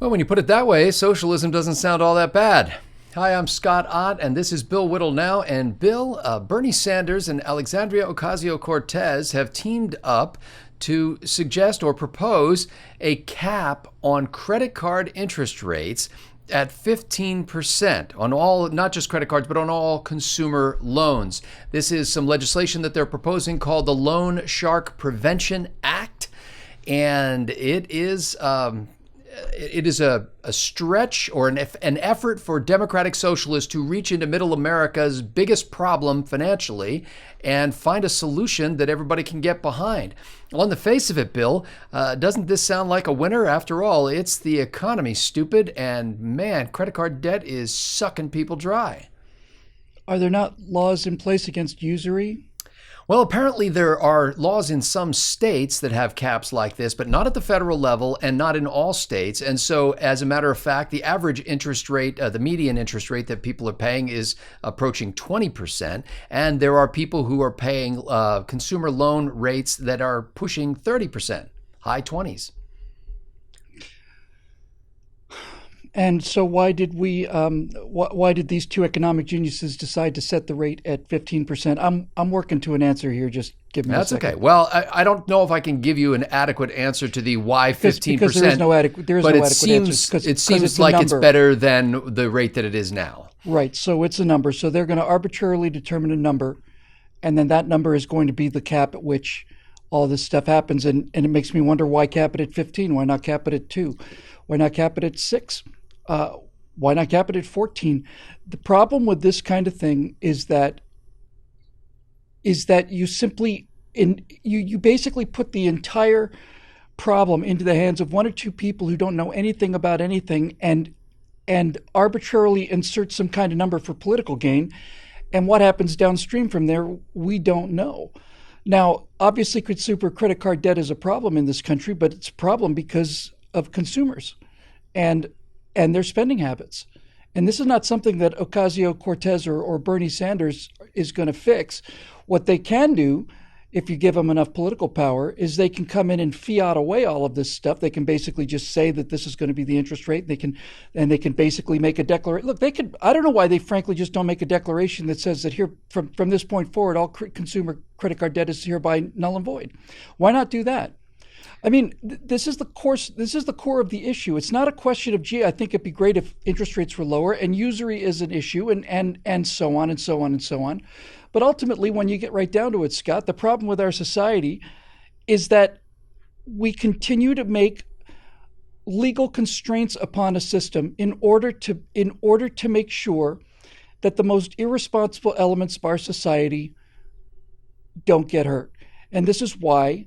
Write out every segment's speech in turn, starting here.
Well, when you put it that way, socialism doesn't sound all that bad. Hi, I'm Scott Ott, and this is Bill Whittle Now. And Bill, Bernie Sanders and Alexandria Ocasio-Cortez have teamed up to suggest or propose a cap on credit card interest rates at 15% on all, not just credit cards, but on all consumer loans. This is some legislation that they're proposing called the Loan Shark Prevention Act. And it is a stretch or an effort for Democratic-socialists to reach into middle America's biggest problem financially and find a solution that everybody can get behind. On the face of it, Bill, doesn't this sound like a winner? After all, it's the economy, stupid, and man, credit card debt is sucking people dry. Are there not laws in place against usury? Well, apparently there are laws in some states that have caps like this, but not at the federal level and not in all states. And so, as a matter of fact, the average interest rate, the median interest rate that people are paying is approaching 20%. And there are people who are paying consumer loan rates that are pushing 30%, high 20s. And so why did these two economic geniuses decide to set the rate at 15%? I'm working to an answer here. Just give me a second. That's okay. Well, I don't know if I can give you an adequate answer to the why 15%. Because there is no adequate answer. It seems like it's better than the rate that it is now. Right. So it's a number. So they're going to arbitrarily determine a number, and then that number is going to be the cap at which all this stuff happens. And it makes me wonder, why cap it at 15? Why not cap it at 2? Why not cap it at 6? Why not cap it at 14? The problem with this kind of thing is that you simply you basically put the entire problem into the hands of one or two people who don't know anything about anything and arbitrarily insert some kind of number for political gain. And what happens downstream from there, we don't know. Now, obviously, consumer credit card debt is a problem in this country, but it's a problem because of consumers and their spending habits. And this is not something that Ocasio-Cortez or Bernie Sanders is going to fix. What they can do, if you give them enough political power, is they can come in and fiat away all of this stuff. They can basically just say that this is going to be the interest rate. They can basically make a declaration. Look, I don't know why they frankly just don't make a declaration that says that here from this point forward, all consumer credit card debt is hereby null and void. Why not do that? I mean, this is the core of the issue. It's not a question of, gee, I think it'd be great if interest rates were lower, and usury is an issue, and so on and so on and so on. But ultimately, when you get right down to it, Scott, the problem with our society is that we continue to make legal constraints upon a system in order to make sure that the most irresponsible elements of our society don't get hurt. And this is why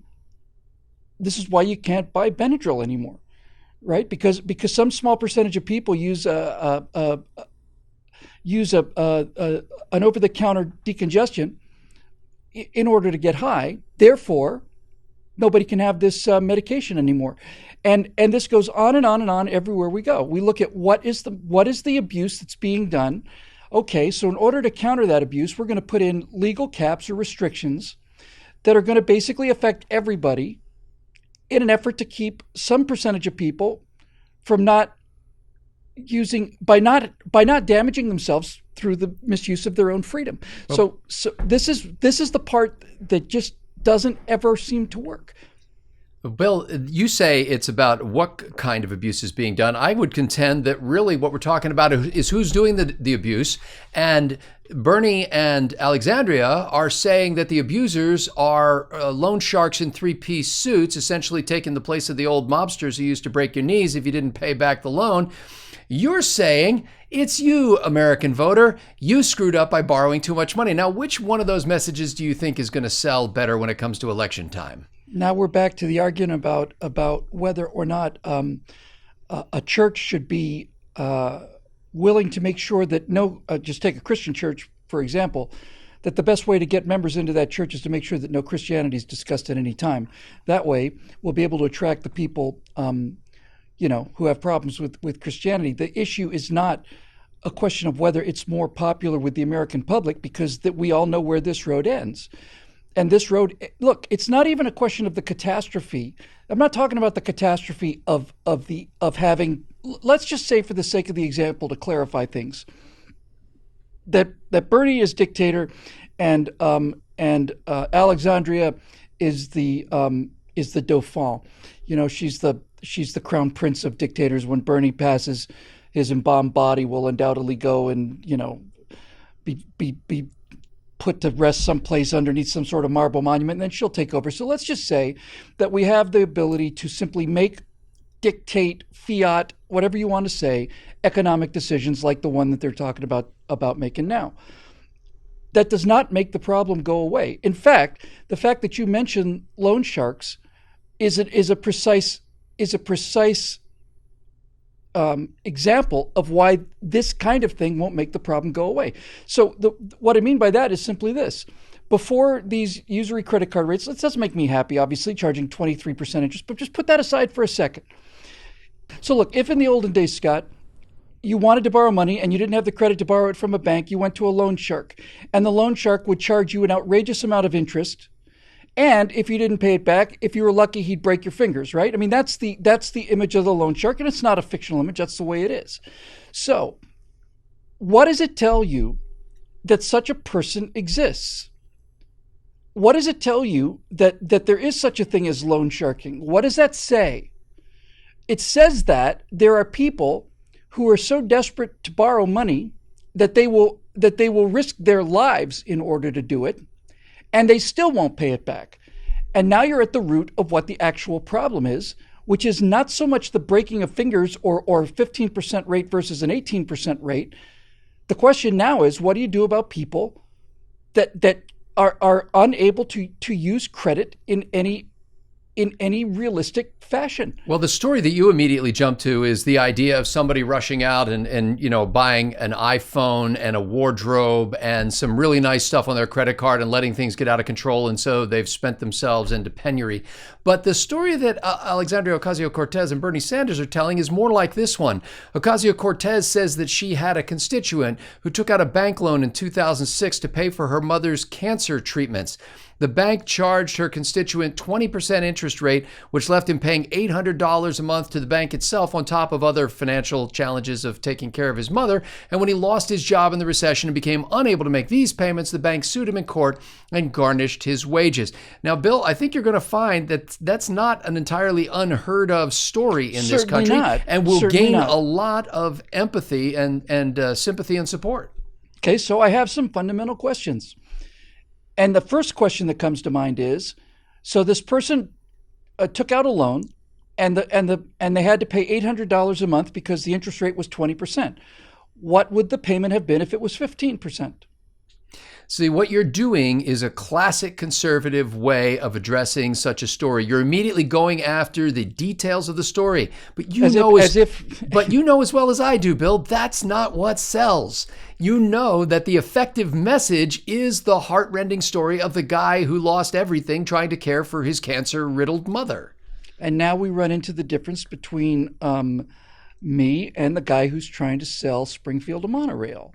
you can't buy Benadryl anymore, right? Because some small percentage of people use an over-the-counter decongestion in order to get high. Therefore, nobody can have this medication anymore, and this goes on and on and on everywhere we go. We look at what is the abuse that's being done. Okay, so in order to counter that abuse, we're going to put in legal caps or restrictions that are going to basically affect everybody, in an effort to keep some percentage of people from not damaging themselves through the misuse of their own freedom. Well, so this is the part that just doesn't ever seem to work. Bill, you say it's about what kind of abuse is being done. I would contend that really what we're talking about is who's doing the abuse. And Bernie and Alexandria are saying that the abusers are loan sharks in three-piece suits, essentially taking the place of the old mobsters who used to break your knees if you didn't pay back the loan. You're saying it's you, American voter. You screwed up by borrowing too much money. Now, which one of those messages do you think is going to sell better when it comes to election time? Now we're back to the argument about whether or not a church should be willing to make sure that just take a Christian church, for example, that the best way to get members into that church is to make sure that no Christianity is discussed at any time. That way, we'll be able to attract the people, who have problems with Christianity. The issue is not a question of whether it's more popular with the American public, because that we all know where this road ends. And this road, look, it's not even a question of the catastrophe I'm not talking about the catastrophe of having. Let's just say, for the sake of the example, to clarify things, that Bernie is dictator, and Alexandria is the dauphin. She's the crown prince of dictators. When Bernie passes, his embalmed body will undoubtedly go and be put to rest someplace underneath some sort of marble monument, and then she'll take over. So let's just say that we have the ability to simply dictate, fiat, whatever you want to say, economic decisions like the one that they're talking about making now. That does not make the problem go away. In fact, the fact that you mentioned loan sharks is a precise example of why this kind of thing won't make the problem go away. So what I mean by that is simply this. Before these usury credit card rates, it doesn't make me happy, obviously, charging 23% interest, but just put that aside for a second. So look, if in the olden days, Scott, you wanted to borrow money and you didn't have the credit to borrow it from a bank, you went to a loan shark, and the loan shark would charge you an outrageous amount of interest. And if you didn't pay it back, if you were lucky, he'd break your fingers, right? I mean, that's the image of the loan shark, and it's not a fictional image. That's the way it is. So what does it tell you that such a person exists? What does it tell you that there is such a thing as loan sharking? What does that say? It says that there are people who are so desperate to borrow money that they will risk their lives in order to do it, and they still won't pay it back. And now you're at the root of what the actual problem is, which is not so much the breaking of fingers or 15% rate versus an 18% rate. The question now is, what do you do about people that are unable to use credit in any realistic fashion? Well, the story that you immediately jump to is the idea of somebody rushing out and buying an iPhone and a wardrobe and some really nice stuff on their credit card and letting things get out of control, and so they've spent themselves into penury. But the story that Alexandria Ocasio-Cortez and Bernie Sanders are telling is more like this one. Ocasio-Cortez says that she had a constituent who took out a bank loan in 2006 to pay for her mother's cancer treatments. The bank charged her constituent 20% interest rate, which left him paying $800 a month to the bank itself, on top of other financial challenges of taking care of his mother. And when he lost his job in the recession and became unable to make these payments, the bank sued him in court and garnished his wages. Now, Bill, I think you're going to find that that's not an entirely unheard of story in this country, and will gain a lot of empathy and sympathy and support. Okay, so I have some fundamental questions. And the first question that comes to mind is, so this person took out a loan, and they had to pay $800 a month because the interest rate was 20%. What would the payment have been if it was 15%? See, what you're doing is a classic conservative way of addressing such a story. You're immediately going after the details of the story, but you know as well as I do, Bill, that's not what sells. You know that the effective message is the heartrending story of the guy who lost everything trying to care for his cancer-riddled mother. And now we run into the difference between me and the guy who's trying to sell Springfield a monorail.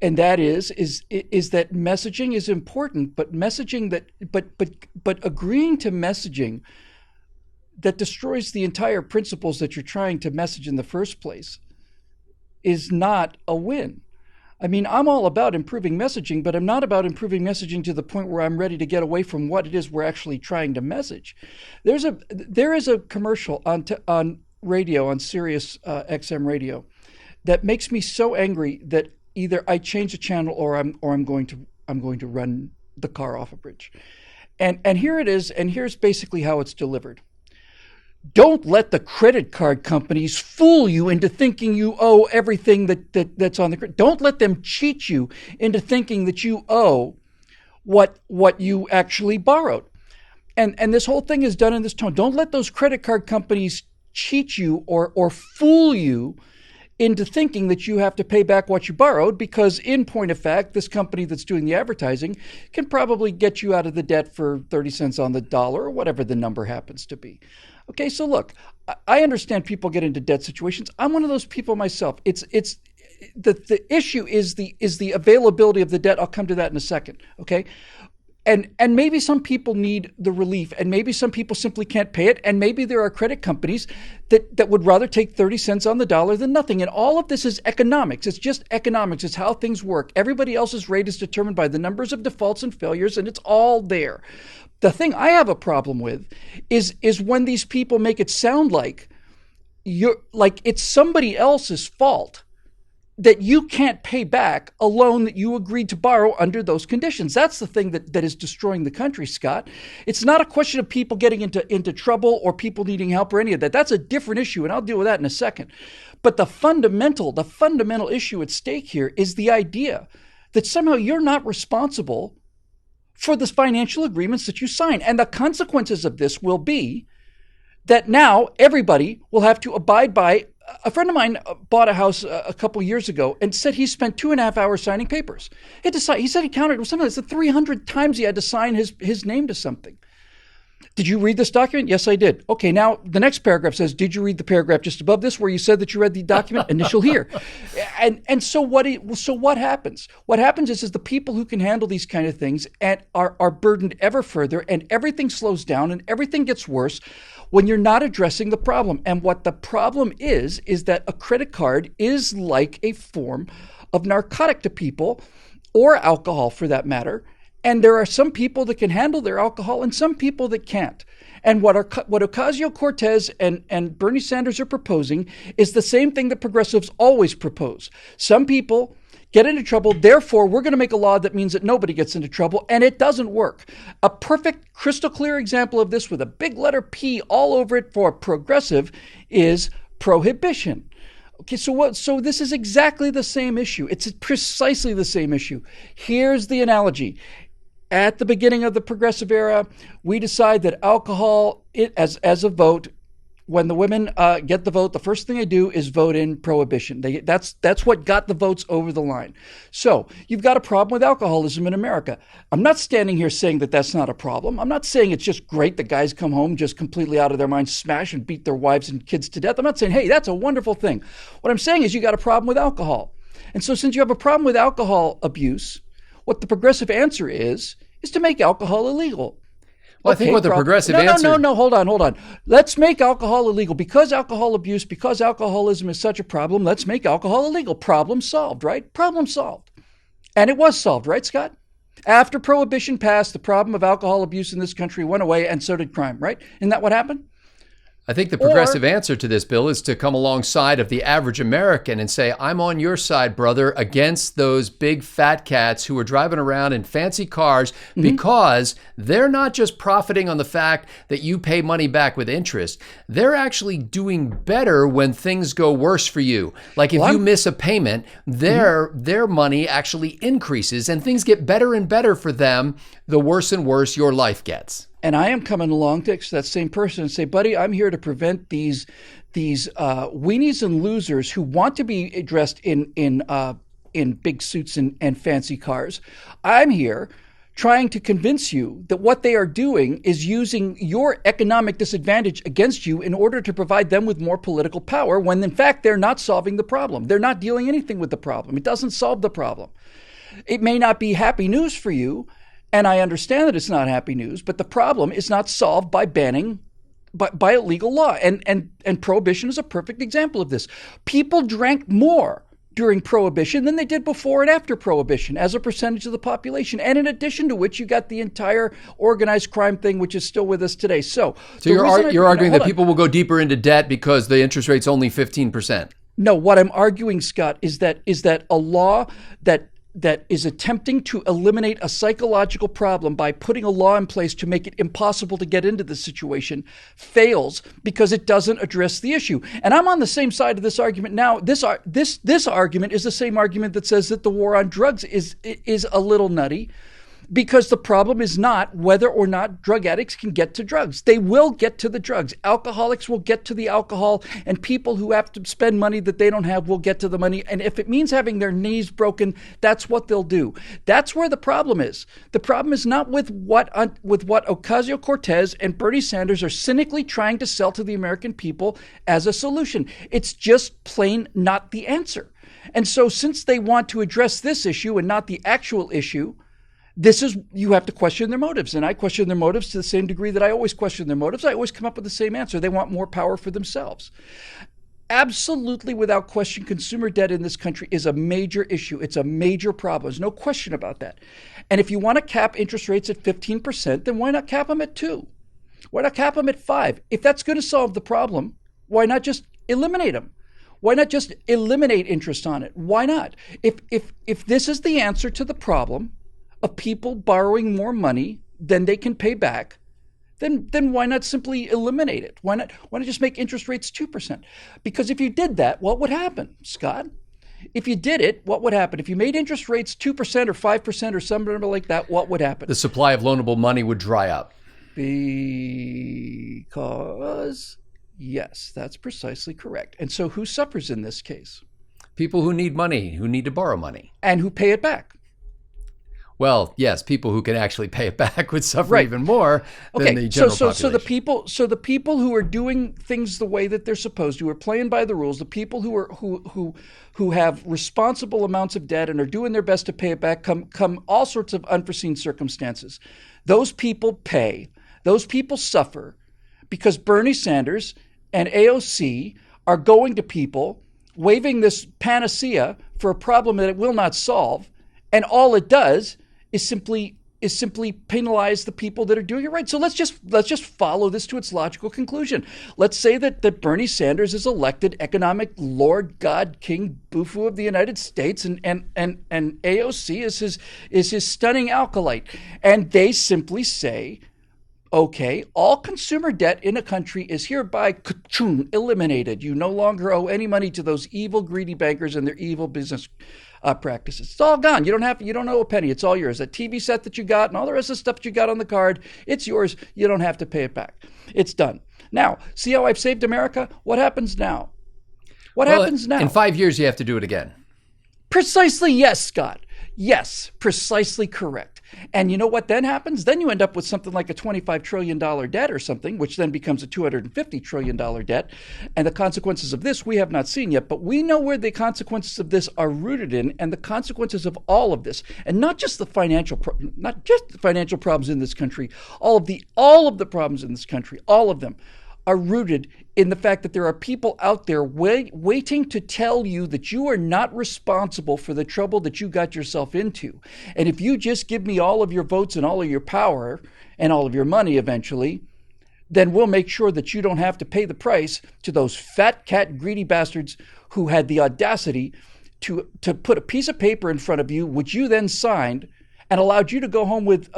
And that is that messaging is important, but agreeing to messaging that destroys the entire principles that you're trying to message in the first place is not a win. I mean, I'm all about improving messaging, but I'm not about improving messaging to the point where I'm ready to get away from what it is we're actually trying to message. There is a commercial on radio, on Sirius XM radio, that makes me so angry that either I change the channel or I'm going to run the car off a bridge. And here it is, and here's basically how it's delivered. Don't let the credit card companies fool you into thinking you owe everything that's on the credit. Don't let them cheat you into thinking that you owe what you actually borrowed. And this whole thing is done in this tone. Don't let those credit card companies cheat you or fool you into thinking that you have to pay back what you borrowed, because in point of fact, this company that's doing the advertising can probably get you out of the debt for 30 cents on the dollar or whatever the number happens to be. Okay, so look, I understand people get into debt situations. I'm one of those people myself. It's the issue is the availability of the debt. I'll come to that in a second. Okay, And maybe some people need the relief, and maybe some people simply can't pay it, and maybe there are credit companies that would rather take 30 cents on the dollar than nothing. And all of this is economics. It's just economics. It's how things work. Everybody else's rate is determined by the numbers of defaults and failures, and it's all there. The thing I have a problem with is when these people make it sound like it's somebody else's fault that you can't pay back a loan that you agreed to borrow under those conditions. That's the thing that is destroying the country, Scott. It's not a question of people getting into trouble or people needing help or any of that. That's a different issue, and I'll deal with that in a second. But the fundamental issue at stake here is the idea that somehow you're not responsible for the financial agreements that you sign. And the consequences of this will be that now everybody will have to abide by. A friend of mine bought a house a couple years ago and said he spent 2.5 hours signing papers. He said he counted something like 300 times he had to sign his name to something. Did you read this document? Yes, I did. Okay, now the next paragraph says, did you read the paragraph just above this where you said that you read the document? Initial here. And so what happens? What happens is the people who can handle these kind of things are burdened ever further, and everything slows down and everything gets worse when you're not addressing the problem. And what the problem is that a credit card is like a form of narcotic to people, or alcohol for that matter. And there are some people that can handle their alcohol and some people that can't. And what Ocasio-Cortez and Bernie Sanders are proposing is the same thing that progressives always propose. Some people get into trouble, therefore we're going to make a law that means that nobody gets into trouble, and it doesn't work. A perfect, crystal clear example of this with a big letter P all over it for progressive is prohibition. Okay, so this is exactly the same issue. It's precisely the same issue. Here's the analogy. At the beginning of the progressive era, we decide that alcohol, as a vote, when the women get the vote, the first thing they do is vote in prohibition. That's what got the votes over the line. So you've got a problem with alcoholism in America. I'm not standing here saying that that's not a problem. I'm not saying it's just great that guys come home just completely out of their minds, smash and beat their wives and kids to death. I'm not saying, hey, that's a wonderful thing. What I'm saying is you got a problem with alcohol. And so since you have a problem with alcohol abuse, what the progressive answer is to make alcohol illegal. Well, I think what the progressive answer... No, hold on. Let's make alcohol illegal. Because alcohol abuse, because alcoholism is such a problem, let's make alcohol illegal. Problem solved, right? Problem solved. And it was solved, right, Scott? After Prohibition passed, the problem of alcohol abuse in this country went away, and so did crime, right? Isn't that what happened? I think the progressive answer to this, Bill, is to come alongside of the average American and say, I'm on your side, brother, against those big fat cats who are driving around in fancy cars because they're not just profiting on the fact that you pay money back with interest. They're actually doing better when things go worse for you. Like if you miss a payment, their money actually increases and things get better and better for them the worse and worse your life gets. And I am coming along to that same person and say, buddy, I'm here to prevent these weenies and losers who want to be dressed in big suits and fancy cars. I'm here trying to convince you that what they are doing is using your economic disadvantage against you in order to provide them with more political power, when in fact they're not solving the problem. They're not doing anything with the problem. It doesn't solve the problem. It may not be happy news for you, and I understand that it's not happy news, but the problem is not solved by banning, by illegal law. And prohibition is a perfect example of this. People drank more during Prohibition than they did before and after Prohibition as a percentage of the population. And in addition to which, you got the entire organized crime thing, which is still with us today. So you're arguing that people will go deeper into debt because the interest rate's only 15%. No, what I'm arguing, Scott, is that a law that is attempting to eliminate a psychological problem by putting a law in place to make it impossible to get into this situation fails because it doesn't address the issue. And I'm on the same side of this argument now. This argument is the same argument that says that the war on drugs is a little nutty, because the problem is not whether or not drug addicts can get to drugs. They will get to the drugs. Alcoholics will get to the alcohol, and people who have to spend money that they don't have will get to the money. And if it means having their knees broken, that's what they'll do. That's where the problem is. The problem is not with what Ocasio-Cortez and Bernie Sanders are cynically trying to sell to the American people as a solution. It's just plain not the answer. And so since they want to address this issue and not the actual issue, You have to question their motives. And I question their motives to the same degree that I always question their motives. I always come up with the same answer. They want more power for themselves. Absolutely, without question, consumer debt in this country is a major issue. It's a major problem. There's no question about that. And if you want to cap interest rates at 15%, then why not cap them at 2? Why not cap them at 5? If that's going to solve the problem, why not just eliminate them? Why not just eliminate interest on it? Why not? If this is the answer to the problem of people borrowing more money than they can pay back, then why not simply eliminate it? Why not just make interest rates 2%? Because if you did that, what would happen, Scott? If you did it, what would happen? If you made interest rates 2% or 5% or some number like that, what would happen? The supply of loanable money would dry up. Because, yes, that's precisely correct. And so who suffers in this case? People who need money, who need to borrow money. And who pay it back. Well, yes, people who can actually pay it back would suffer even more than the general population. So the people who are doing things the way that they're supposed to, who are playing by the rules, the people who have responsible amounts of debt and are doing their best to pay it back, come all sorts of unforeseen circumstances. Those people pay. Those people suffer because Bernie Sanders and AOC are going to people waving this panacea for a problem that it will not solve, and all it does is simply penalize the people that are doing it right. So let's just follow this to its logical conclusion. Let's say that Bernie Sanders is elected economic Lord God King Bufu of the United States, and AOC is his stunning acolyte, and they simply say, okay, all consumer debt in a country is hereby eliminated. You no longer owe any money to those evil, greedy bankers and their evil business practices. It's all gone. You don't owe a penny. It's all yours. That TV set that you got and all the rest of the stuff that you got on the card, it's yours. You don't have to pay it back. It's done. Now, see how I've saved America? What happens now? What happens now? In 5 years, you have to do it again. Precisely, yes, Scott. Yes, precisely correct. And you know what then happens? Then you end up with something like a $25 trillion debt or something, which then becomes a $250 trillion debt. And the consequences of this we have not seen yet, but we know where the consequences of this are rooted in, and the consequences of all of this, and not just the financial problems in this country, all of the problems in this country, all of them are rooted in the fact that there are people out there waiting to tell you that you are not responsible for the trouble that you got yourself into. And if you just give me all of your votes and all of your power and all of your money eventually, then we'll make sure that you don't have to pay the price to those fat cat greedy bastards who had the audacity to put a piece of paper in front of you, which you then signed, and allowed you to go home with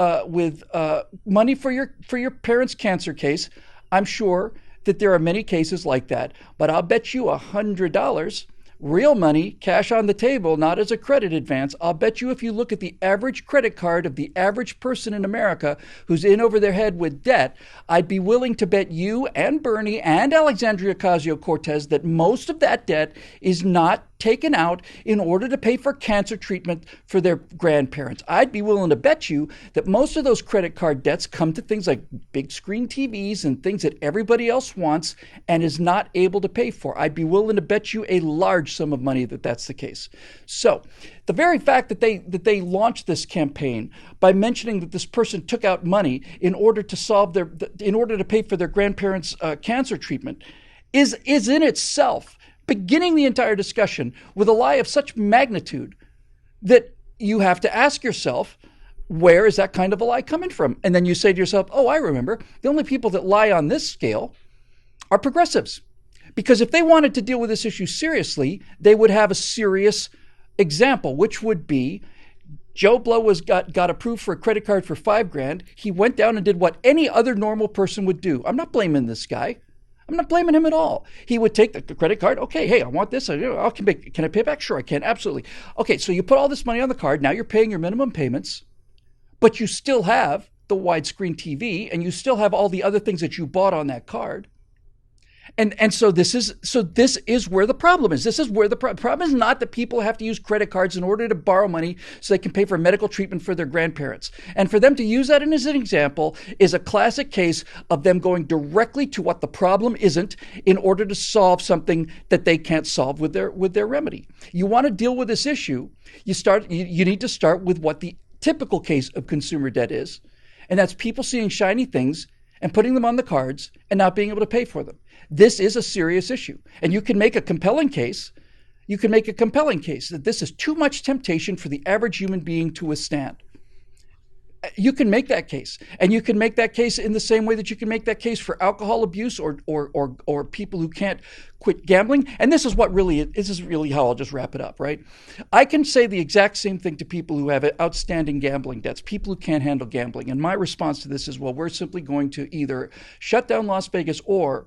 money for your parents' cancer case. I'm sure that there are many cases like that, but I'll bet you $100, real money, cash on the table, not as a credit advance. I'll bet you if you look at the average credit card of the average person in America who's in over their head with debt, I'd be willing to bet you and Bernie and Alexandria Ocasio-Cortez that most of that debt is not taken out in order to pay for cancer treatment for their grandparents. I'd be willing to bet you that most of those credit card debts come to things like big screen TVs and things that everybody else wants and is not able to pay for. I'd be willing to bet you a large sum of money that that's the case. So the very fact that they launched this campaign by mentioning that this person took out money in order to pay for their grandparents' cancer treatment is in itself beginning the entire discussion with a lie of such magnitude that you have to ask yourself, where is that kind of a lie coming from? And then you say to yourself, oh, I remember, the only people that lie on this scale are progressives. Because if they wanted to deal with this issue seriously, they would have a serious example, which would be Joe Blow got approved for a credit card for $5,000. He went down and did what any other normal person would do. I'm not blaming this guy. I'm not blaming him at all. He would take the credit card. Okay, hey, I want this. Can I pay back? Sure, I can. Absolutely. Okay, so you put all this money on the card. Now you're paying your minimum payments, but you still have the widescreen TV and you still have all the other things that you bought on that card. And so this is where the problem is. This is where the problem is not that people have to use credit cards in order to borrow money so they can pay for medical treatment for their grandparents. And for them to use that as an example is a classic case of them going directly to what the problem isn't in order to solve something that they can't solve with their remedy. You want to deal with this issue, you need to start with what the typical case of consumer debt is, and that's people seeing shiny things and putting them on the cards and not being able to pay for them. This is a serious issue. And you can make a compelling case. You can make a compelling case that this is too much temptation for the average human being to withstand. You can make that case. And you can make that case in the same way that you can make that case for alcohol abuse or people who can't quit gambling. And this is really how I'll just wrap it up, right? I can say the exact same thing to people who have outstanding gambling debts, people who can't handle gambling. And my response to this is, well, we're simply going to either shut down Las Vegas, or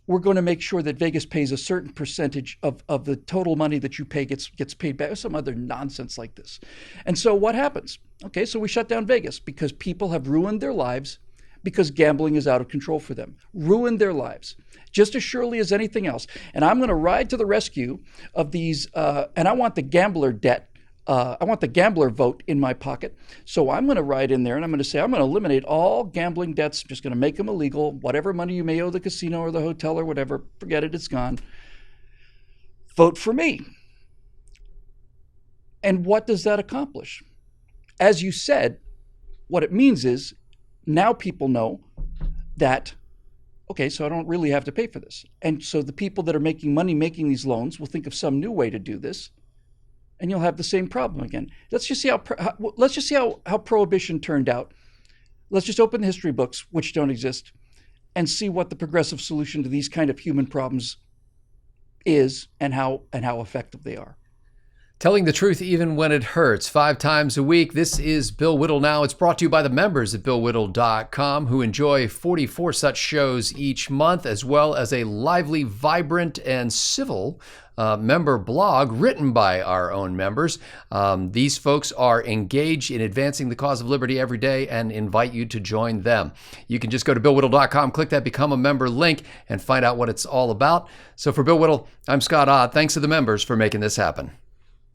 we're going to make sure that Vegas pays a certain percentage of the total money that you pay gets paid back, or some other nonsense like this. And so what happens? Okay, so we shut down Vegas because people have ruined their lives because gambling is out of control for them. Ruined their lives, just as surely as anything else. And I'm going to ride to the rescue of these, and I want the gambler debt. I want the gambler vote in my pocket. So I'm going to ride in there and I'm going to say, I'm going to eliminate all gambling debts. I'm just going to make them illegal. Whatever money you may owe the casino or the hotel or whatever, forget it, it's gone. Vote for me. And what does that accomplish? As you said, what it means is now people know that, okay, so I don't really have to pay for this. And so the people that are making money making these loans will think of some new way to do this, and you'll have the same problem again. Let's just see how prohibition turned out. Let's just open the history books, which don't exist, and see what the progressive solution to these kind of human problems is and how effective they are. Telling the truth even when it hurts, 5 times a week. This is Bill Whittle Now. It's brought to you by the members at BillWhittle.com, who enjoy 44 such shows each month, as well as a lively, vibrant, and civil member blog written by our own members. These folks are engaged in advancing the cause of liberty every day and invite you to join them. You can just go to BillWhittle.com, click that Become a Member link, and find out what it's all about. So for Bill Whittle, I'm Scott Ott. Thanks to the members for making this happen.